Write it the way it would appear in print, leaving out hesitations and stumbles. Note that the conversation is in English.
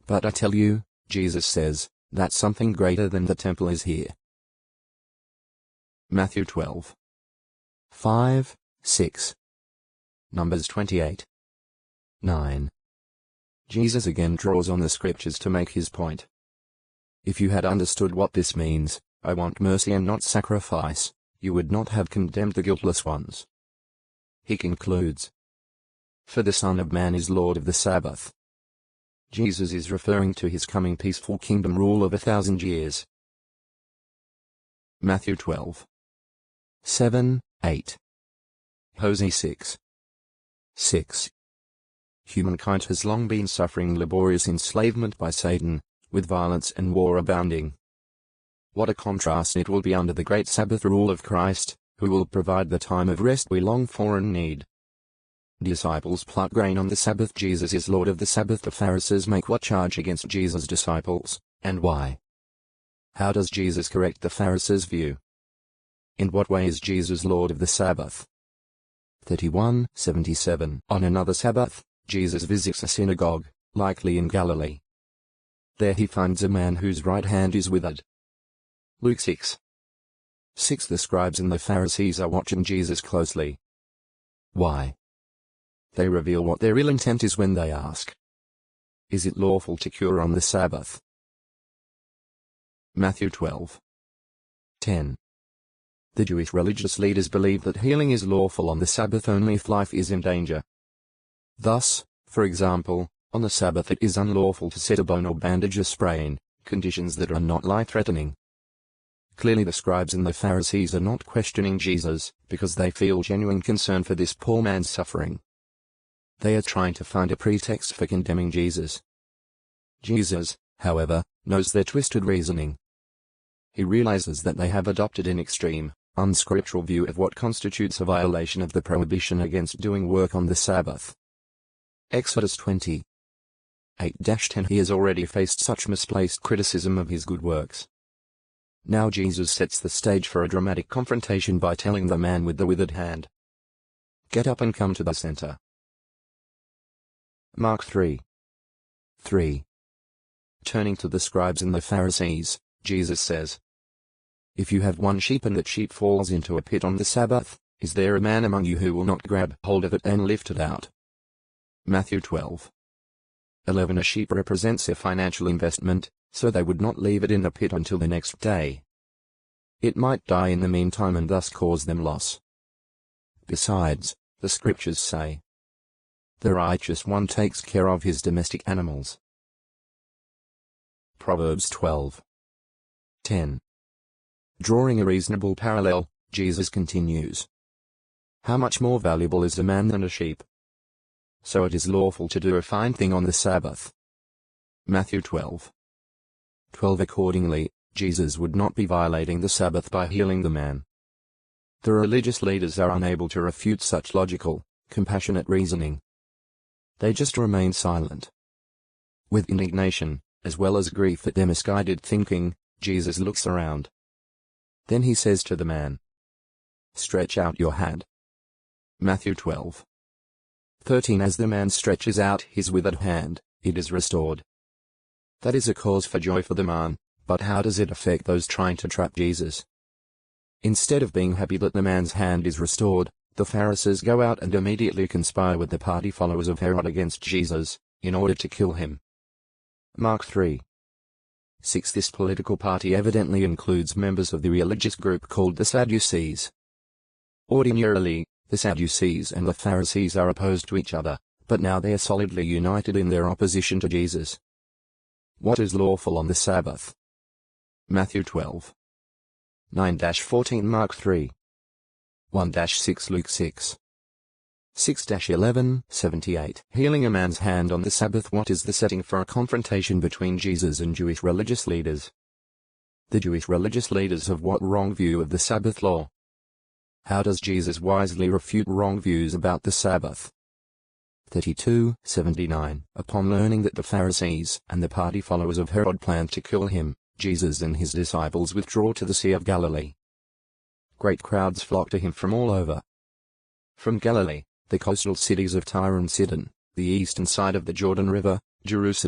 But I tell you, Jesus says, that something greater than the temple is here. Matthew 12. 5, 6. Numbers 28. 9. Jesus again draws on the scriptures to make his point. If you had understood what this means, I want mercy and not sacrifice, you would not have condemned the guiltless ones. He concludes, for the Son of Man is Lord of the Sabbath. Jesus is referring to his coming peaceful kingdom rule of 1,000 years. Matthew 12. 7, 8. Hosea 6. 6. Humankind has long been suffering laborious enslavement by Satan, with violence and war abounding. What a contrast it will be under the great Sabbath rule of Christ, who will provide the time of rest we long for and need. Disciples pluck grain on the Sabbath. Jesus is Lord of the Sabbath. The Pharisees make what charge against Jesus' disciples, and why? How does Jesus correct the Pharisees' view? In what way is Jesus Lord of the Sabbath? 31:77. On another Sabbath, Jesus visits a synagogue, likely in Galilee. There he finds a man whose right hand is withered. Luke 6. 6. The scribes and the Pharisees are watching Jesus closely. Why? They reveal what their real intent is when they ask, is it lawful to cure on the Sabbath? Matthew 12. 10. The Jewish religious leaders believe that healing is lawful on the Sabbath only if life is in danger. Thus, for example, on the Sabbath it is unlawful to set a bone or bandage a sprain, conditions that are not life-threatening. Clearly the scribes and the Pharisees are not questioning Jesus, because they feel genuine concern for this poor man's suffering. They are trying to find a pretext for condemning Jesus. Jesus, however, knows their twisted reasoning. He realizes that they have adopted an extreme, unscriptural view of what constitutes a violation of the prohibition against doing work on the Sabbath. Exodus 20. 8-10. He has already faced such misplaced criticism of his good works. Now Jesus sets the stage for a dramatic confrontation by telling the man with the withered hand, get up and come to the center. Mark 3. 3. Turning to the scribes and the Pharisees, Jesus says, if you have one sheep and that sheep falls into a pit on the Sabbath, is there a man among you who will not grab hold of it and lift it out? Matthew 12. 11. A sheep represents a financial investment, so they would not leave it in the pit until the next day. It might die in the meantime and thus cause them loss. Besides, the scriptures say, the righteous one takes care of his domestic animals. Proverbs 12. 10. Drawing a reasonable parallel, Jesus continues, how much more valuable is a man than a sheep? So it is lawful to do a fine thing on the Sabbath. Matthew 12. 12. Accordingly, Jesus would not be violating the Sabbath by healing the man. The religious leaders are unable to refute such logical, compassionate reasoning. They just remain silent. With indignation, as well as grief at their misguided thinking, Jesus looks around. Then he says to the man, stretch out your hand. Matthew 12. 13. As the man stretches out his withered hand, it is restored. That is a cause for joy for the man, but how does it affect those trying to trap Jesus? Instead of being happy that the man's hand is restored, the Pharisees go out and immediately conspire with the party followers of Herod against Jesus, in order to kill him. Mark 3. 6. This political party evidently includes members of the religious group called the Sadducees. Ordinarily, the Sadducees and the Pharisees are opposed to each other, but now they are solidly united in their opposition to Jesus. What is lawful on the Sabbath? Matthew 12. 9-14. Mark 3. 1-6. Luke 6. 6-11. 78. Healing a man's hand on the Sabbath. What is the setting for a confrontation between Jesus and Jewish religious leaders? The Jewish religious leaders have what wrong view of the Sabbath law? How does Jesus wisely refute wrong views about the Sabbath? 32:79. Upon learning that the Pharisees and the party followers of Herod planned to kill him, Jesus and his disciples withdraw to the Sea of Galilee. Great crowds flock to him from all over. From Galilee, the coastal cities of Tyre and Sidon, the eastern side of the Jordan River, Jerusalem,